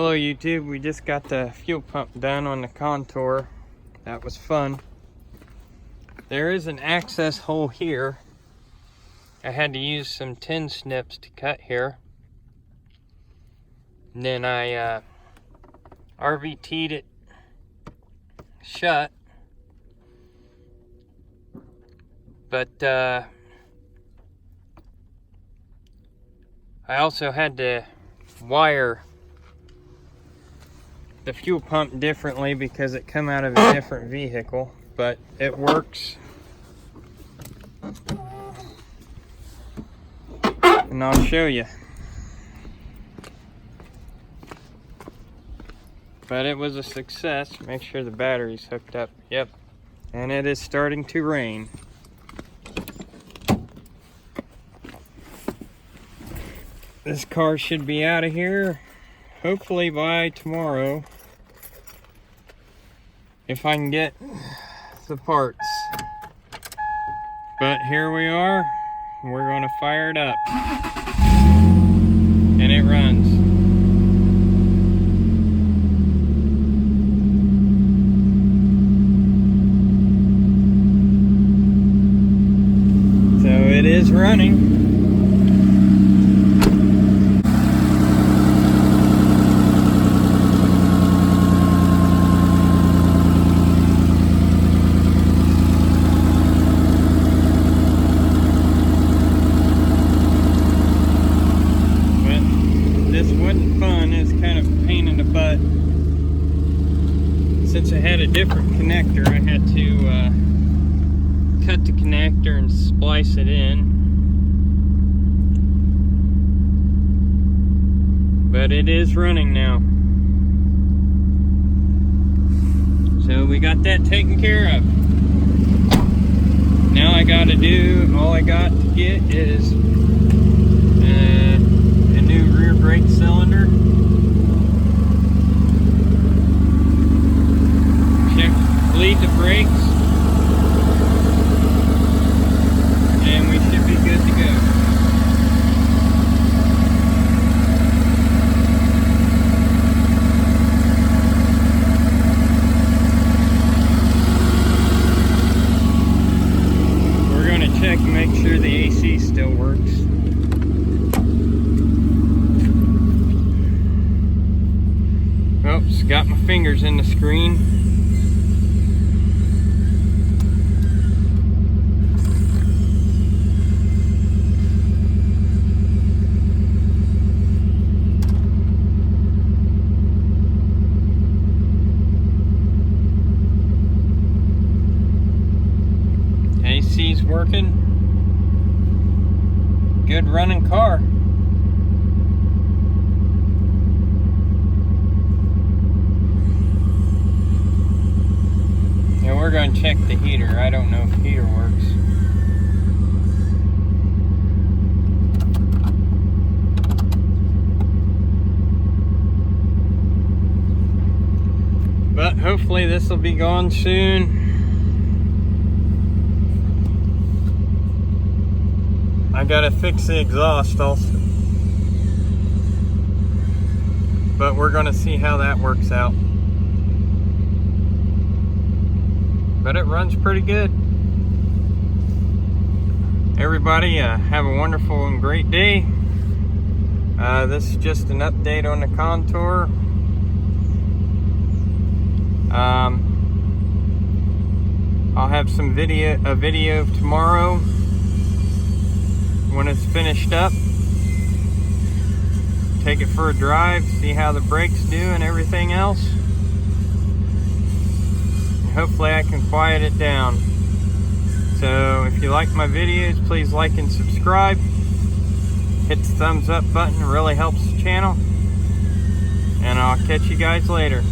Hello YouTube, we just got the fuel pump done on the Contour. That was fun. There is an access hole here. I had to use some tin snips to cut here. And then I RVT'd it shut. But I also had to wire the fuel pump differently because it come out of a different vehicle, but it works. And I'll show you. But it was a success. Make sure the battery's hooked up. Yep. And it is starting to rain. This car should be out of here hopefully by tomorrow, if I can get the parts. But here we are. We're going to fire it up. And it runs. So it is running. Since I had a different connector, I had to cut the connector and splice it in. But it is running now. So we got that taken care of. Now all I got to get is a new rear brake cylinder. Bleed the brakes, and we should be good to go. We're going to check and make sure the AC still works. Oops, got my fingers in the screen. AC's working. Good running car. And we're going to check the heater. I don't know if the heater works. But hopefully this will be gone soon. I gotta fix the exhaust also. But we're gonna see how that works out. But it runs pretty good. Everybody have a wonderful and great day. This is just an update on the Contour. I'll have a video tomorrow when it's finished up. Take it for a drive, see how the brakes do and everything else. And hopefully I can quiet it down. So if you like my videos, please like and subscribe. Hit the thumbs up button, it really helps the channel. And I'll catch you guys later.